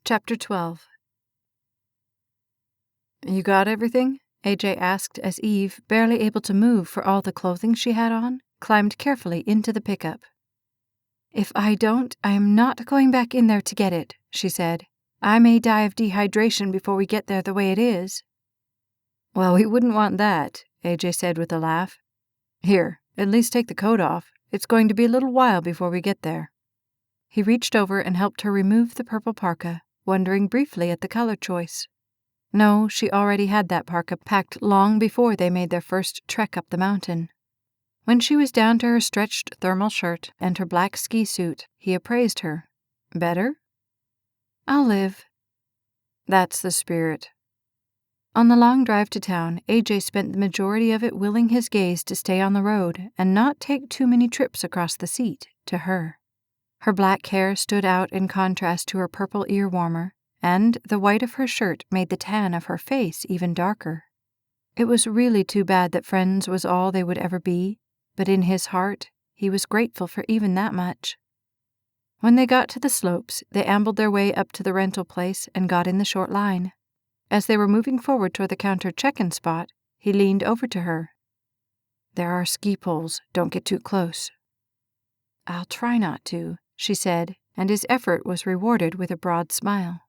Chapter 12. "You got everything?" AJ asked as Eve, barely able to move for all the clothing she had on, climbed carefully into the pickup. "If I don't, I am not going back in there to get it," she said. "I may die of dehydration before we get there the way it is." "Well, we wouldn't want that," AJ said with a laugh. "Here, at least take the coat off. It's going to be a little while before we get there." He reached over and helped her remove the purple parka, wondering briefly at the color choice. No, she already had that parka packed long before they made their first trek up the mountain. When she was down to her stretched thermal shirt and her black ski suit, he appraised her. "Better?" "I'll live." "That's the spirit." On the long drive to town, AJ spent the majority of it willing his gaze to stay on the road and not take too many trips across the seat to her. Her black hair stood out in contrast to her purple ear warmer, and the white of her shirt made the tan of her face even darker. It was really too bad that friends was all they would ever be, but in his heart, he was grateful for even that much. When they got to the slopes, they ambled their way up to the rental place and got in the short line. As they were moving forward toward the counter check-in spot, he leaned over to her. "There are ski poles. Don't get too close." "I'll try not to," she said, and his effort was rewarded with a broad smile.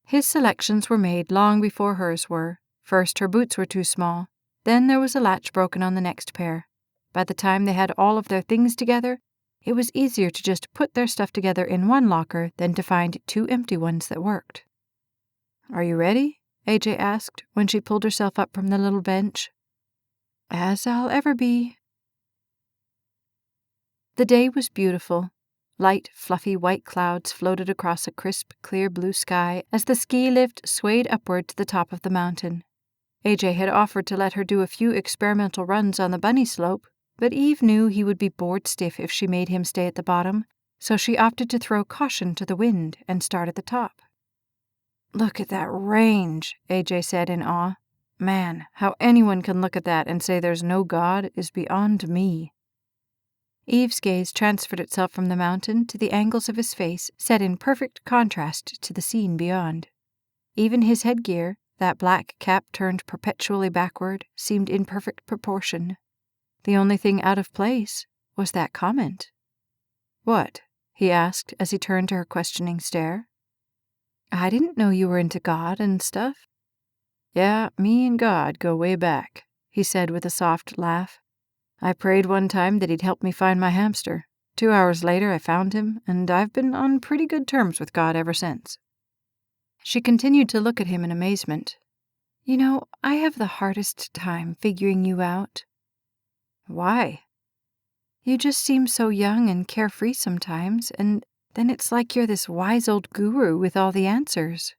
His selections were made long before hers were. First, her boots were too small. Then there was a latch broken on the next pair. By the time they had all of their things together, it was easier to just put their stuff together in one locker than to find two empty ones that worked. "Are you ready?" AJ asked when she pulled herself up from the little bench. "As I'll ever be." The day was beautiful. Light, fluffy white clouds floated across a crisp, clear blue sky as the ski lift swayed upward to the top of the mountain. AJ had offered to let her do a few experimental runs on the bunny slope, but Eve knew he would be bored stiff if she made him stay at the bottom, so she opted to throw caution to the wind and start at the top. "Look at that range," AJ said in awe. "Man, how anyone can look at that and say there's no God is beyond me." Eve's gaze transferred itself from the mountain to the angles of his face, set in perfect contrast to the scene beyond. Even his headgear, that black cap turned perpetually backward, seemed in perfect proportion. The only thing out of place was that comment. "What?" he asked as he turned to her questioning stare. "I didn't know you were into God and stuff." "Yeah, me and God go way back," he said with a soft laugh. "I prayed one time that he'd help me find my hamster. 2 hours later I found him, and I've been on pretty good terms with God ever since." She continued to look at him in amazement. "You know, I have the hardest time figuring you out." "Why?" "You just seem so young and carefree sometimes, and then it's like you're this wise old guru with all the answers."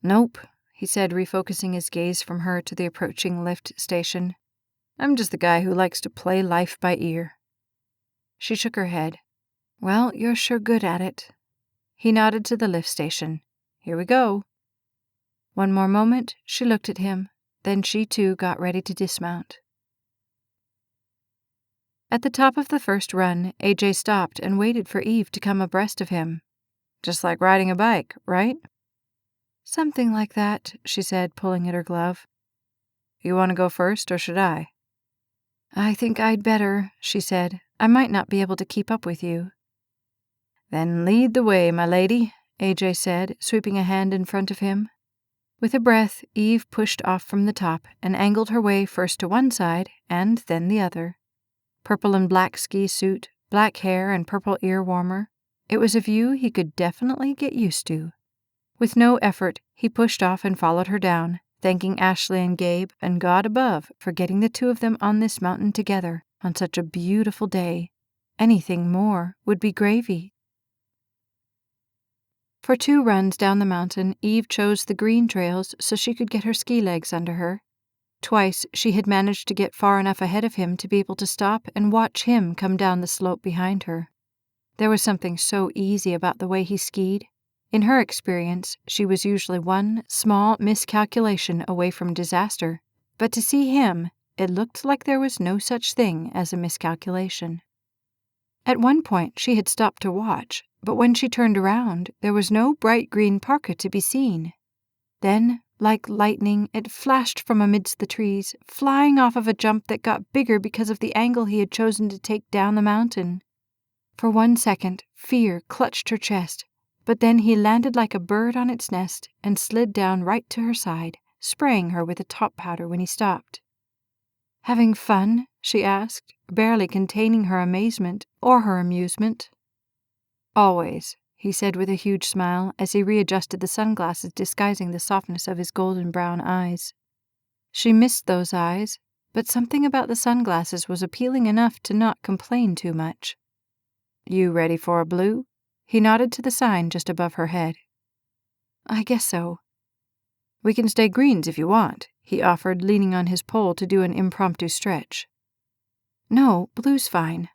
"Nope," he said, refocusing his gaze from her to the approaching lift station. "I'm just the guy who likes to play life by ear." She shook her head. "Well, you're sure good at it." He nodded to the lift station. "Here we go." One more moment, she looked at him. Then she too got ready to dismount. At the top of the first run, AJ stopped and waited for Eve to come abreast of him. "Just like riding a bike, right?" "Something like that," she said, pulling at her glove. "You want to go first, or should I?" "I think I'd better," she said. "I might not be able to keep up with you." "Then lead the way, my lady," AJ said, sweeping a hand in front of him. With a breath, Eve pushed off from the top and angled her way first to one side and then the other. Purple and black ski suit, black hair, and purple ear warmer. It was a view he could definitely get used to. With no effort, he pushed off and followed her down, thanking Ashley and Gabe and God above for getting the two of them on this mountain together on such a beautiful day. Anything more would be gravy. For 2 runs down the mountain, Eve chose the green trails so she could get her ski legs under her. Twice she had managed to get far enough ahead of him to be able to stop and watch him come down the slope behind her. There was something so easy about the way he skied. In her experience, she was usually one small miscalculation away from disaster, but to see him, it looked like there was no such thing as a miscalculation. At one point, she had stopped to watch, but when she turned around, there was no bright green parka to be seen. Then, like lightning, it flashed from amidst the trees, flying off of a jump that got bigger because of the angle he had chosen to take down the mountain. For 1 second, fear clutched her chest, but then he landed like a bird on its nest and slid down right to her side, spraying her with a top powder when he stopped. "Having fun?" she asked, barely containing her amazement or her amusement. "Always," he said with a huge smile as he readjusted the sunglasses disguising the softness of his golden brown eyes. She missed those eyes, but something about the sunglasses was appealing enough to not complain too much. "You ready for a blue?" He nodded to the sign just above her head. "I guess so." "We can stay greens if you want," he offered, leaning on his pole to do an impromptu stretch. "No, blue's fine."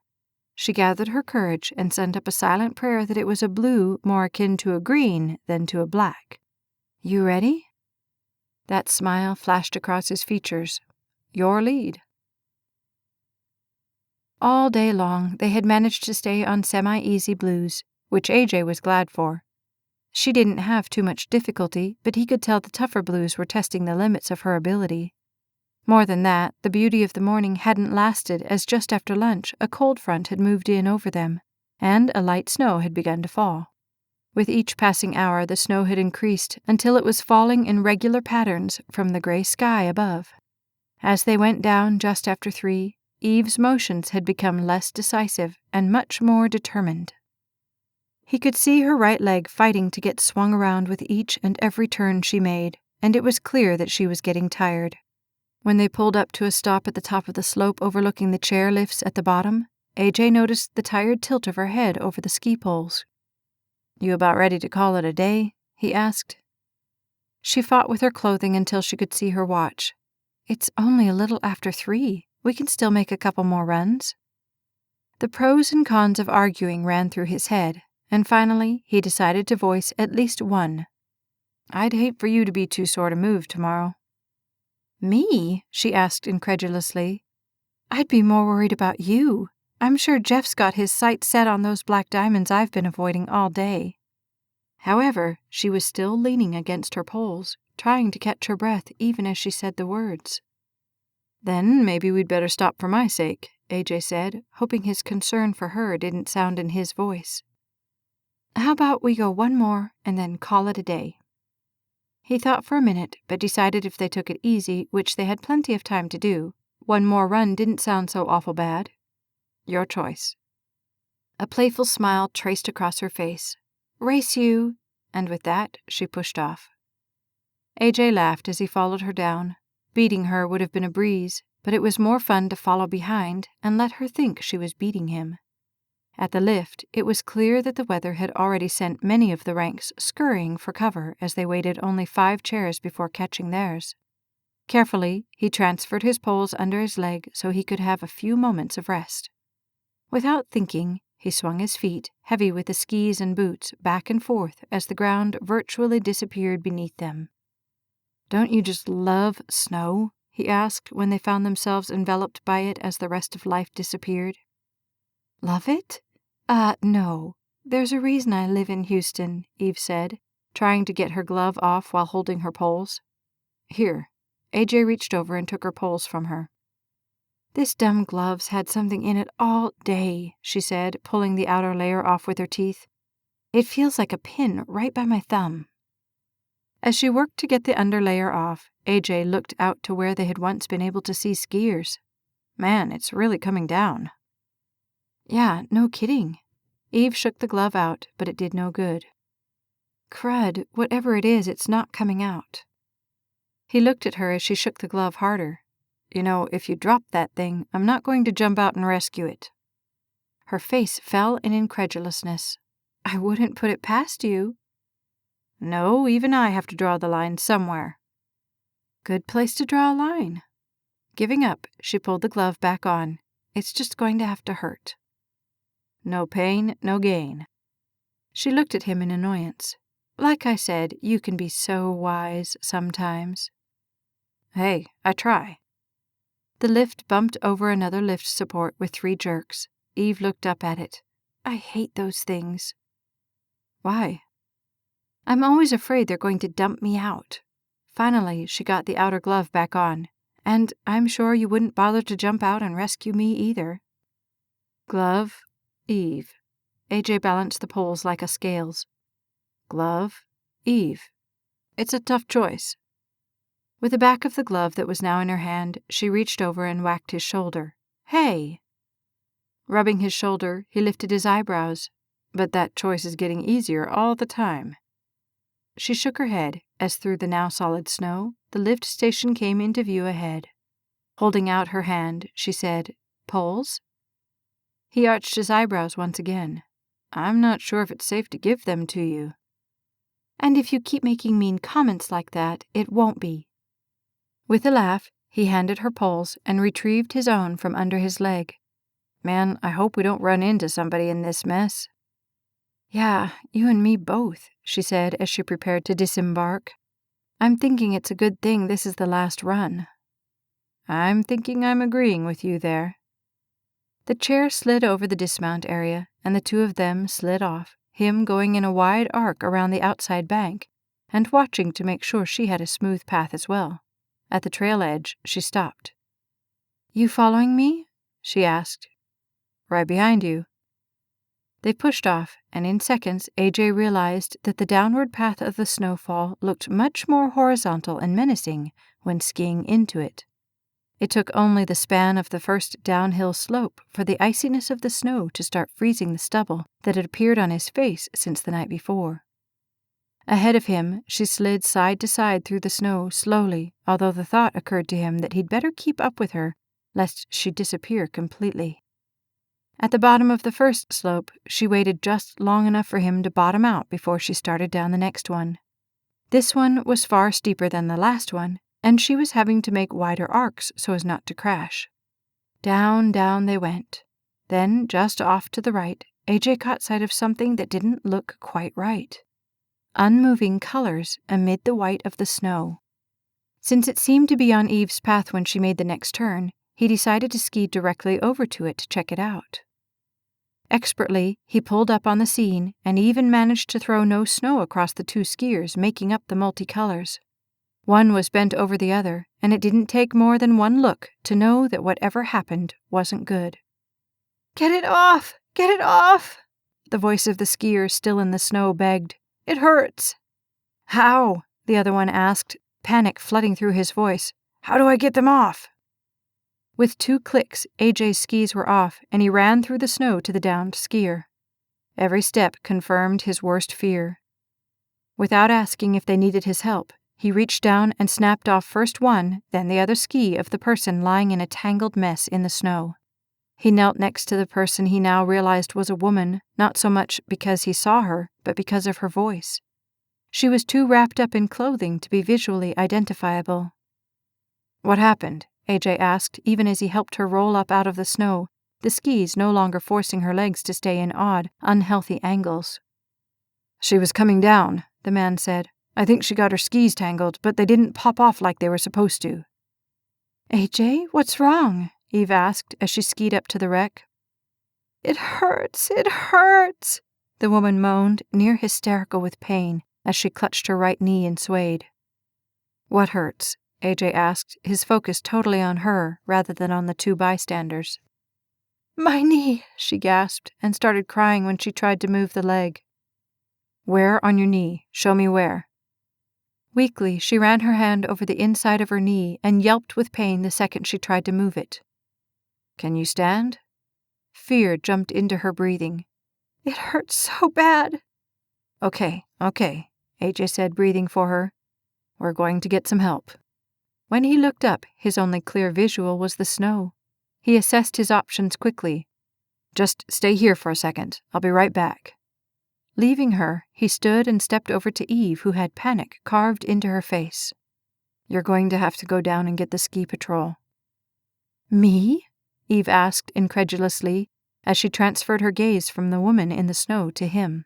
She gathered her courage and sent up a silent prayer that it was a blue more akin to a green than to a black. "You ready?" That smile flashed across his features. "Your lead." All day long, they had managed to stay on semi-easy blues, which AJ was glad for. She didn't have too much difficulty, but he could tell the tougher blues were testing the limits of her ability. More than that, the beauty of the morning hadn't lasted, as just after lunch a cold front had moved in over them, and a light snow had begun to fall. With each passing hour, the snow had increased until it was falling in regular patterns from the gray sky above. As they went down just after 3, Eve's motions had become less decisive and much more determined. He could see her right leg fighting to get swung around with each and every turn she made, and it was clear that she was getting tired. When they pulled up to a stop at the top of the slope overlooking the chair lifts at the bottom, AJ noticed the tired tilt of her head over the ski poles. "You about ready to call it a day?" he asked. She fought with her clothing until she could see her watch. "It's only a little after 3. We can still make a couple more runs." The pros and cons of arguing ran through his head, and finally he decided to voice at least one. "I'd hate for you to be too sore to move tomorrow." "Me?" she asked incredulously. "I'd be more worried about you. I'm sure Jeff's got his sights set on those black diamonds I've been avoiding all day." However, she was still leaning against her poles, trying to catch her breath even as she said the words. "Then maybe we'd better stop for my sake," AJ said, hoping his concern for her didn't sound in his voice. "How about we go one more and then call it a day?" He thought for a minute, but decided if they took it easy, which they had plenty of time to do, one more run didn't sound so awful bad. "Your choice." A playful smile traced across her face. "Race you!" And with that, she pushed off. AJ laughed as he followed her down. Beating her would have been a breeze, but it was more fun to follow behind and let her think she was beating him. At the lift, it was clear that the weather had already sent many of the ranks scurrying for cover as they waited only 5 chairs before catching theirs. Carefully, he transferred his poles under his leg so he could have a few moments of rest. Without thinking, he swung his feet, heavy with the skis and boots, back and forth as the ground virtually disappeared beneath them. "Don't you just love snow?" he asked when they found themselves enveloped by it as the rest of life disappeared. "Love it? No. There's a reason I live in Houston," Eve said, trying to get her glove off while holding her poles. "Here." AJ reached over and took her poles from her. "This dumb glove's had something in it all day," she said, pulling the outer layer off with her teeth. "It feels like a pin right by my thumb." As she worked to get the underlayer off, AJ looked out to where they had once been able to see skiers. "Man, it's really coming down." "Yeah, no kidding." Eve shook the glove out, but it did no good. "Crud, whatever it is, it's not coming out." He looked at her as she shook the glove harder. "You know, if you drop that thing, I'm not going to jump out and rescue it." Her face fell in incredulousness. "I wouldn't put it past you." "No, even I have to draw the line somewhere." "Good place to draw a line." Giving up, she pulled the glove back on. "It's just going to have to hurt." "No pain, no gain." She looked at him in annoyance. "Like I said, you can be so wise sometimes." "Hey, I try." The lift bumped over another lift support with 3 jerks. Eve looked up at it. I hate those things. Why? I'm always afraid they're going to dump me out. Finally, she got the outer glove back on. And I'm sure you wouldn't bother to jump out and rescue me either. Glove, Eve. AJ balanced the poles like a scales. Glove, Eve. It's a tough choice. With the back of the glove that was now in her hand, she reached over and whacked his shoulder. Hey! Rubbing his shoulder, he lifted his eyebrows. But that choice is getting easier all the time. She shook her head as through the now solid snow, the lift station came into view ahead. Holding out her hand, she said, Poles? He arched his eyebrows once again. I'm not sure if it's safe to give them to you. And if you keep making mean comments like that, it won't be. With a laugh, he handed her poles and retrieved his own from under his leg. Man, I hope we don't run into somebody in this mess. Yeah, you and me both, she said as she prepared to disembark. I'm thinking it's a good thing this is the last run. I'm thinking I'm agreeing with you there. The chair slid over the dismount area, and the two of them slid off, him going in a wide arc around the outside bank, and watching to make sure she had a smooth path as well. At the trail edge, she stopped. You following me? She asked. Right behind you. They pushed off, and in seconds AJ realized that the downward path of the snowfall looked much more horizontal and menacing when skiing into it. It took only the span of the first downhill slope for the iciness of the snow to start freezing the stubble that had appeared on his face since the night before. Ahead of him, she slid side to side through the snow slowly, although the thought occurred to him that he'd better keep up with her, lest she disappear completely. At the bottom of the first slope, she waited just long enough for him to bottom out before she started down the next one. This one was far steeper than the last one, and she was having to make wider arcs so as not to crash. Down, down they went. Then, just off to the right, AJ caught sight of something that didn't look quite right. Unmoving colors amid the white of the snow. Since it seemed to be on Eve's path when she made the next turn, he decided to ski directly over to it to check it out. Expertly, he pulled up on the scene and even managed to throw no snow across the two skiers, making up the multicolors. One was bent over the other, and it didn't take more than one look to know that whatever happened wasn't good. Get it off! Get it off! The voice of the skier still in the snow begged. It hurts. How? The other one asked, panic flooding through his voice. How do I get them off? With 2 clicks, AJ's skis were off, and he ran through the snow to the downed skier. Every step confirmed his worst fear. Without asking if they needed his help, he reached down and snapped off first one, then the other ski of the person lying in a tangled mess in the snow. He knelt next to the person he now realized was a woman, not so much because he saw her, but because of her voice. She was too wrapped up in clothing to be visually identifiable. What happened? AJ asked, even as he helped her roll up out of the snow, the skis no longer forcing her legs to stay in odd, unhealthy angles. She was coming down, the man said. I think she got her skis tangled, but they didn't pop off like they were supposed to. AJ, what's wrong? Eve asked as she skied up to the wreck. It hurts, the woman moaned, near hysterical with pain, as she clutched her right knee and swayed. What hurts? AJ asked, his focus totally on her rather than on the 2 bystanders. My knee, she gasped, and started crying when she tried to move the leg. Where on your knee? Show me where. Weakly, she ran her hand over the inside of her knee and yelped with pain the second she tried to move it. Can you stand? Fear jumped into her breathing. It hurts so bad. Okay, AJ said, breathing for her. We're going to get some help. When he looked up, his only clear visual was the snow. He assessed his options quickly. Just stay here for a second. I'll be right back. Leaving her, he stood and stepped over to Eve, who had panic carved into her face. You're going to have to go down and get the ski patrol. Me? Eve asked incredulously, as she transferred her gaze from the woman in the snow to him.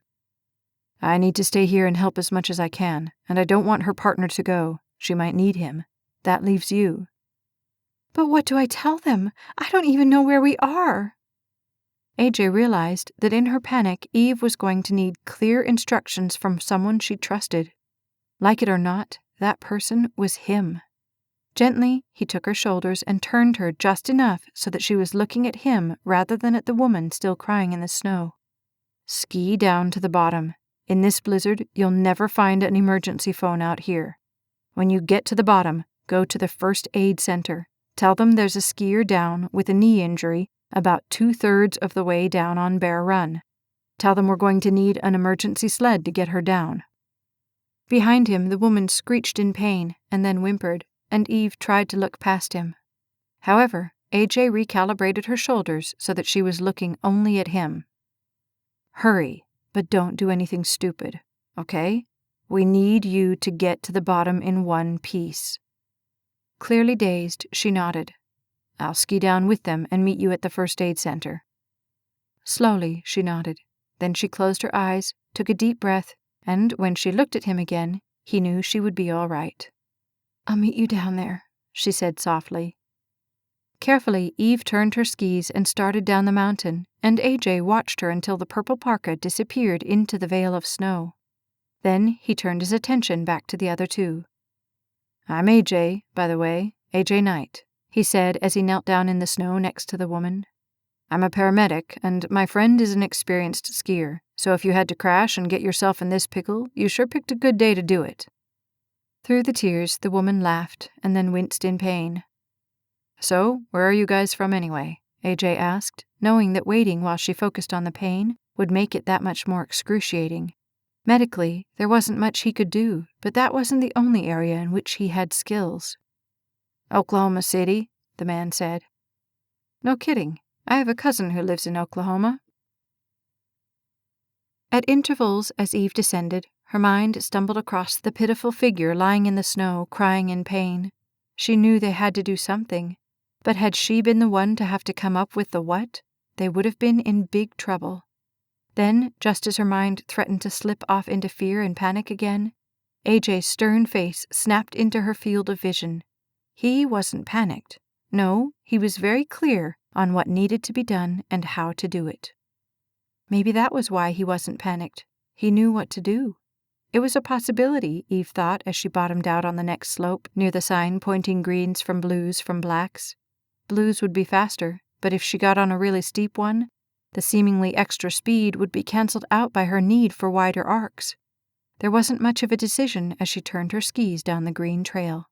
I need to stay here and help as much as I can, and I don't want her partner to go. She might need him. That leaves you. But what do I tell them? I don't even know where we are. AJ realized that in her panic, Eve was going to need clear instructions from someone she trusted. Like it or not, that person was him. Gently, he took her shoulders and turned her just enough so that she was looking at him rather than at the woman still crying in the snow. Ski down to the bottom. In this blizzard, you'll never find an emergency phone out here. When you get to the bottom, go to the first aid center. Tell them there's a skier down with a knee injury about 2/3 of the way down on Bear Run. Tell them we're going to need an emergency sled to get her down. Behind him, the woman screeched in pain and then whimpered, and Eve tried to look past him. However, AJ recalibrated her shoulders so that she was looking only at him. Hurry, but don't do anything stupid, okay? We need you to get to the bottom in one piece. Clearly dazed, she nodded. I'll ski down with them and meet you at the first aid center. Slowly, she nodded. Then she closed her eyes, took a deep breath, and when she looked at him again, he knew she would be all right. I'll meet you down there, she said softly. Carefully, Eve turned her skis and started down the mountain, and AJ watched her until the purple parka disappeared into the veil of snow. Then he turned his attention back to the other two. I'm AJ, by the way, AJ Knight, he said as he knelt down in the snow next to the woman. I'm a paramedic, and my friend is an experienced skier, so if you had to crash and get yourself in this pickle, you sure picked a good day to do it. Through the tears, the woman laughed and then winced in pain. So, where are you guys from anyway? AJ asked, knowing that waiting while she focused on the pain would make it that much more excruciating. Medically, there wasn't much he could do, but that wasn't the only area in which he had skills. Oklahoma City, the man said. No kidding. I have a cousin who lives in Oklahoma. At intervals, as Eve descended, her mind stumbled across the pitiful figure lying in the snow, crying in pain. She knew they had to do something, but had she been the one to have to come up with the what, they would have been in big trouble. Then, just as her mind threatened to slip off into fear and panic again, AJ's stern face snapped into her field of vision. He wasn't panicked. No, he was very clear on what needed to be done and how to do it. Maybe that was why he wasn't panicked. He knew what to do. It was a possibility, Eve thought as she bottomed out on the next slope near the sign pointing greens from blues from blacks. Blues would be faster, but if she got on a really steep one, the seemingly extra speed would be canceled out by her need for wider arcs. There wasn't much of a decision as she turned her skis down the green trail.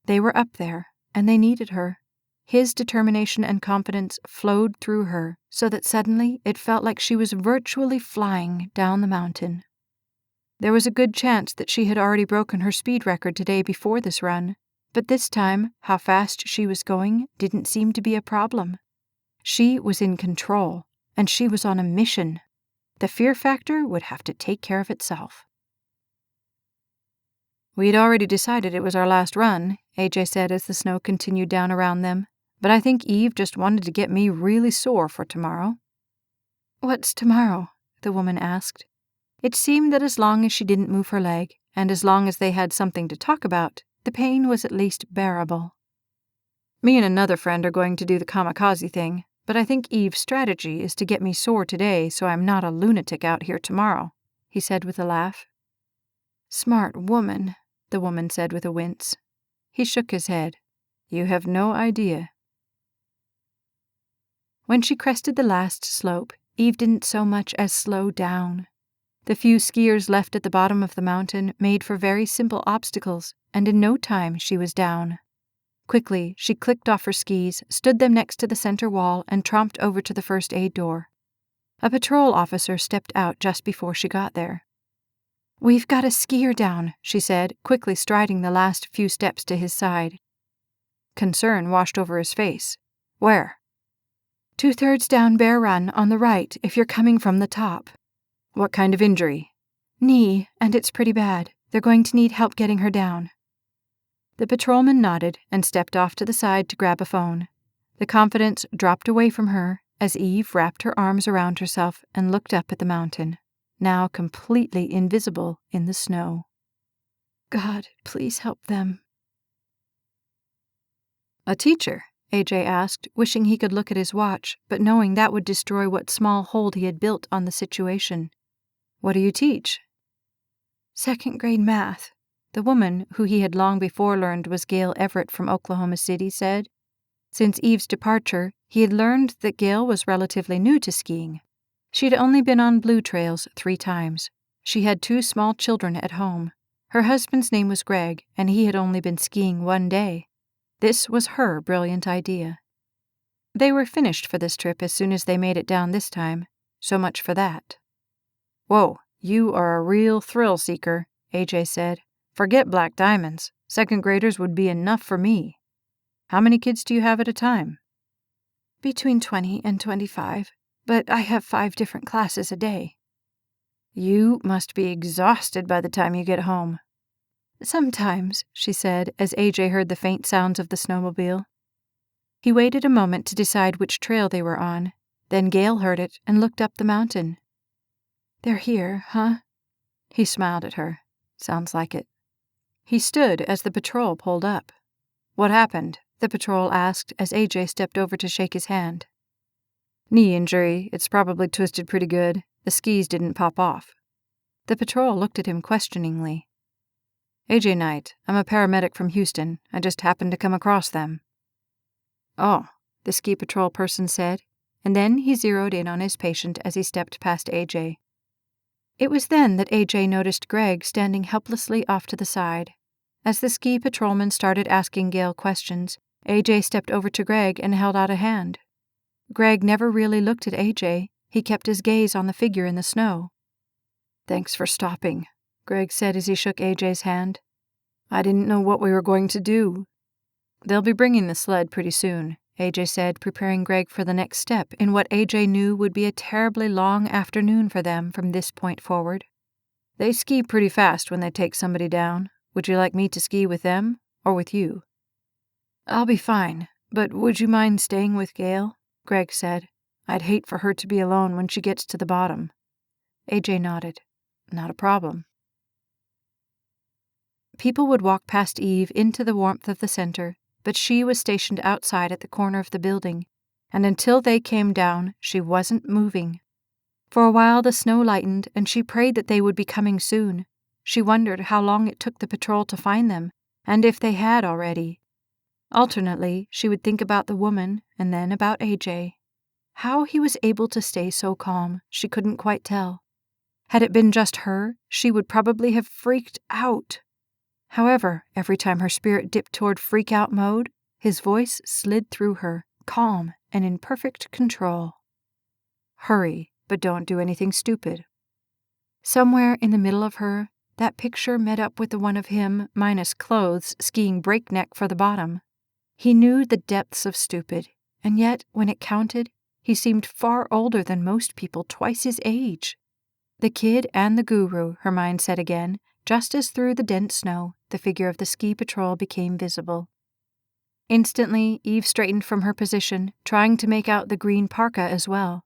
They were up there, and they needed her. His determination and confidence flowed through her so that suddenly it felt like she was virtually flying down the mountain. There was a good chance that she had already broken her speed record today before this run, but this time, how fast she was going didn't seem to be a problem. She was in control, and she was on a mission. The fear factor would have to take care of itself. We'd already decided it was our last run, AJ said as the snow continued down around them, but I think Eve just wanted to get me really sore for tomorrow. What's tomorrow? The woman asked. It seemed that as long as she didn't move her leg, and as long as they had something to talk about, the pain was at least bearable. Me and another friend are going to do the kamikaze thing, but I think Eve's strategy is to get me sore today so I'm not a lunatic out here tomorrow, he said with a laugh. Smart woman, the woman said with a wince. He shook his head. You have no idea. When she crested the last slope, Eve didn't so much as slow down. The few skiers left at the bottom of the mountain made for very simple obstacles, and in no time she was down. Quickly, she clicked off her skis, stood them next to the center wall, and tromped over to the first aid door. A patrol officer stepped out just before she got there. We've got a skier down, she said, quickly striding the last few steps to his side. Concern washed over his face. Where? 2/3 down Bear Run on the right if you're coming from the top. What kind of injury? Knee, and it's pretty bad. They're going to need help getting her down. The patrolman nodded and stepped off to the side to grab a phone. The confidence dropped away from her as Eve wrapped her arms around herself and looked up at the mountain, now completely invisible in the snow. God, please help them. A teacher, AJ asked, wishing he could look at his watch, but knowing that would destroy what small hold he had built on the situation. What do you teach? Second-grade math. The woman, who he had long before learned was Gail Everett from Oklahoma City, said. Since Eve's departure, he had learned that Gail was relatively new to skiing. She'd only been on blue trails 3 times. She had 2 small children at home. Her husband's name was Greg, and he had only been skiing 1 day. This was her brilliant idea. They were finished for this trip as soon as they made it down this time. So much for that. Whoa, you are a real thrill-seeker, AJ said. Forget black diamonds. 2nd graders would be enough for me. How many kids do you have at a time? Between 20 and 25, but I have 5 different classes a day. You must be exhausted by the time you get home. Sometimes, she said, as AJ heard the faint sounds of the snowmobile. He waited a moment to decide which trail they were on. Then Gail heard it and looked up the mountain. They're here, huh? He smiled at her. Sounds like it. He stood as the patrol pulled up. What happened? The patrol asked as AJ stepped over to shake his hand. Knee injury. It's probably twisted pretty good. The skis didn't pop off. The patrol looked at him questioningly. AJ Knight, I'm a paramedic from Houston. I just happened to come across them. Oh, the ski patrol person said, and then he zeroed in on his patient as he stepped past AJ. It was then that AJ noticed Greg standing helplessly off to the side. As the ski patrolman started asking Gail questions, AJ stepped over to Greg and held out a hand. Greg never really looked at AJ. He kept his gaze on the figure in the snow. Thanks for stopping, Greg said as he shook AJ's hand. I didn't know what we were going to do. They'll be bringing the sled pretty soon, AJ said, preparing Greg for the next step in what AJ knew would be a terribly long afternoon for them from this point forward. They ski pretty fast when they take somebody down. Would you like me to ski with them or with you? I'll be fine, but would you mind staying with Gail? Greg said. I'd hate for her to be alone when she gets to the bottom. AJ nodded. Not a problem. People would walk past Eve into the warmth of the center, but she was stationed outside at the corner of the building, and until they came down, she wasn't moving. For a while the snow lightened, and she prayed that they would be coming soon. She wondered how long it took the patrol to find them, and if they had already. Alternately, she would think about the woman, and then about AJ. How he was able to stay so calm, she couldn't quite tell. Had it been just her, she would probably have freaked out. However, every time her spirit dipped toward freak-out mode, his voice slid through her, calm and in perfect control. Hurry, but don't do anything stupid. Somewhere in the middle of her, that picture met up with the one of him, minus clothes, skiing breakneck for the bottom. He knew the depths of stupid, and yet, when it counted, he seemed far older than most people, twice his age. The kid and the guru, her mind said again, just as through the dense snow, the figure of the ski patrol became visible. Instantly, Eve straightened from her position, trying to make out the green parka as well.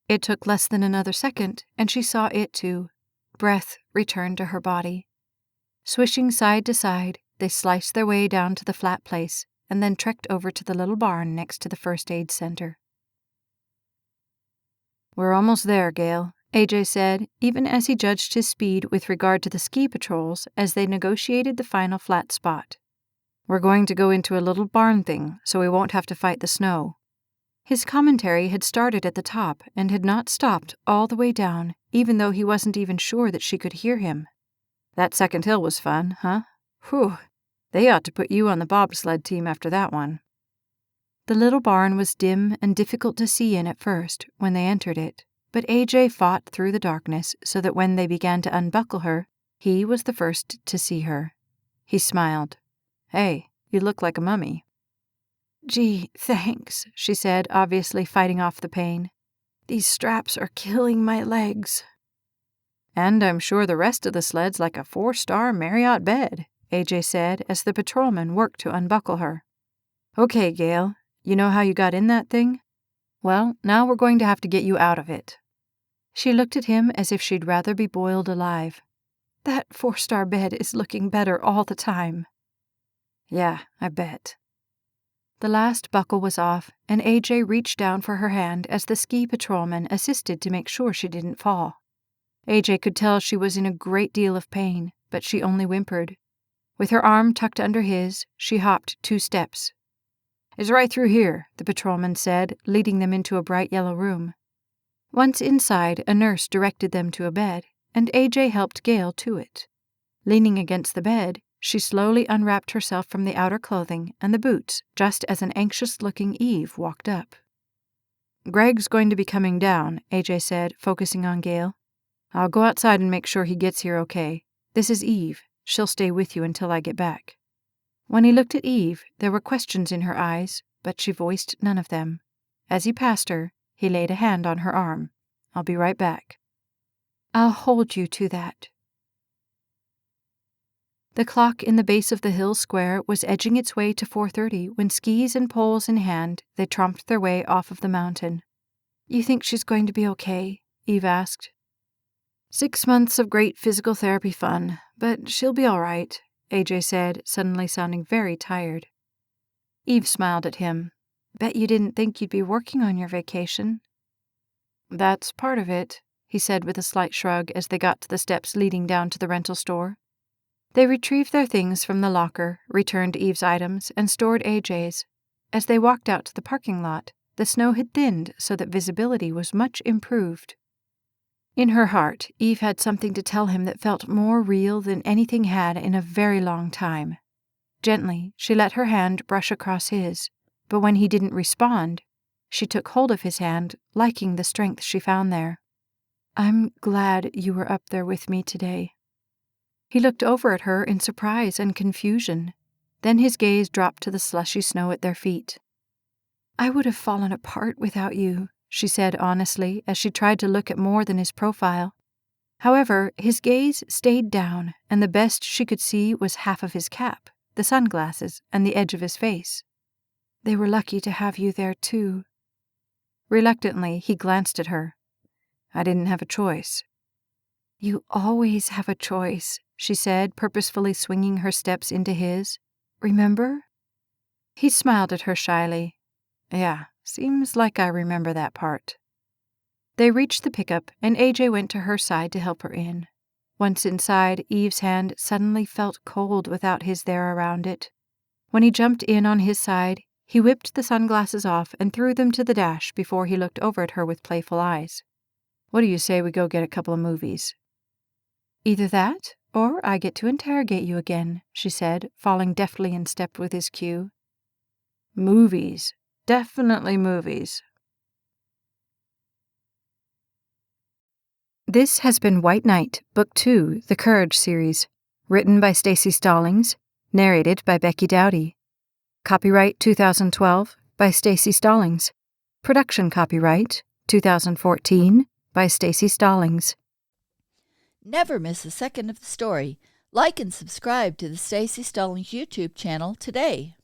It took less than another second, and she saw it too. Breath returned to her body. Swishing side to side, they sliced their way down to the flat place, and then trekked over to the little barn next to the first aid center. We're almost there, Gail, AJ said, even as he judged his speed with regard to the ski patrols as they negotiated the final flat spot. We're going to go into a little barn thing, so we won't have to fight the snow. His commentary had started at the top and had not stopped all the way down, even though he wasn't even sure that she could hear him. That second hill was fun, huh? Whew, they ought to put you on the bobsled team after that one. The little barn was dim and difficult to see in at first when they entered it, but AJ fought through the darkness so that when they began to unbuckle her, he was the first to see her. He smiled. Hey, you look like a mummy. Gee, thanks, she said, obviously fighting off the pain. These straps are killing my legs. And I'm sure the rest of the sled's like a 4-star Marriott bed, AJ said as the patrolman worked to unbuckle her. Okay, Gail, you know how you got in that thing? Well, now we're going to have to get you out of it. She looked at him as if she'd rather be boiled alive. That 4-star bed is looking better all the time. Yeah, I bet. The last buckle was off, and AJ reached down for her hand as the ski patrolman assisted to make sure she didn't fall. AJ could tell she was in a great deal of pain, but she only whimpered. With her arm tucked under his, she hopped 2 steps. "It's right through here," the patrolman said, leading them into a bright yellow room. Once inside, a nurse directed them to a bed, and AJ helped Gail to it. Leaning against the bed, she slowly unwrapped herself from the outer clothing and the boots just as an anxious-looking Eve walked up. "Greg's going to be coming down," AJ said, focusing on Gail. "I'll go outside and make sure he gets here okay. This is Eve. She'll stay with you until I get back." When he looked at Eve, there were questions in her eyes, but she voiced none of them. As he passed her, he laid a hand on her arm. "I'll be right back." "I'll hold you to that." The clock in the base of the hill square was edging its way to 4:30 when, skis and poles in hand, they tromped their way off of the mountain. "You think she's going to be okay?" Eve asked. 6 months of great physical therapy fun, but she'll be all right, AJ said, suddenly sounding very tired. Eve smiled at him. "Bet you didn't think you'd be working on your vacation." "That's part of it," he said with a slight shrug as they got to the steps leading down to the rental store. They retrieved their things from the locker, returned Eve's items, and stored AJ's. As they walked out to the parking lot, the snow had thinned so that visibility was much improved. In her heart, Eve had something to tell him that felt more real than anything had in a very long time. Gently, she let her hand brush across his, but when he didn't respond, she took hold of his hand, liking the strength she found there. "I'm glad you were up there with me today." He looked over at her in surprise and confusion. Then his gaze dropped to the slushy snow at their feet. "I would have fallen apart without you," she said honestly as she tried to look at more than his profile. However, his gaze stayed down, and the best she could see was half of his cap, the sunglasses, and the edge of his face. "They were lucky to have you there, too." Reluctantly, he glanced at her. "I didn't have a choice." "You always have a choice," she said, purposefully swinging her steps into his. "Remember?" He smiled at her shyly. "Yeah, seems like I remember that part." They reached the pickup, and AJ went to her side to help her in. Once inside, Eve's hand suddenly felt cold without his there around it. When he jumped in on his side, he whipped the sunglasses off and threw them to the dash before he looked over at her with playful eyes. "What do you say we go get a couple of movies?" "Either that, or I get to interrogate you again," she said, falling deftly in step with his cue. "Movies. Definitely movies." This has been White Knight, Book 2, The Courage Series, written by Staci Stallings, narrated by Becky Dowdy. Copyright 2012 by Staci Stallings. Production copyright 2014 by Staci Stallings. Never miss a second of the story. Like and subscribe to the Staci Stallings YouTube channel today.